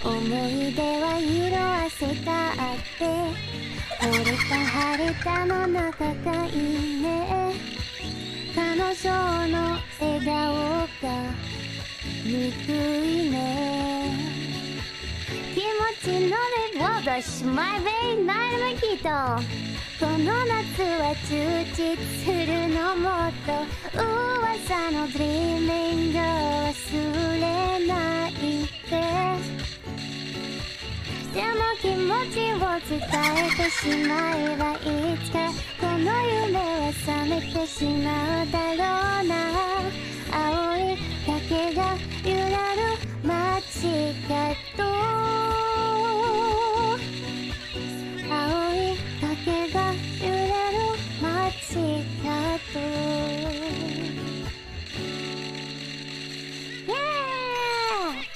思い出は色あせたって惚れた晴れたの中がいいね。彼女の笑顔が憎いね。気持ちのね戻しマイベイナイルキット。この夏は充実するのもっと噂のドリーミング忘れないで。でも気持ちを伝えてしまえばいつかこの夢は覚めてしまうだろうな。青い竹が揺らる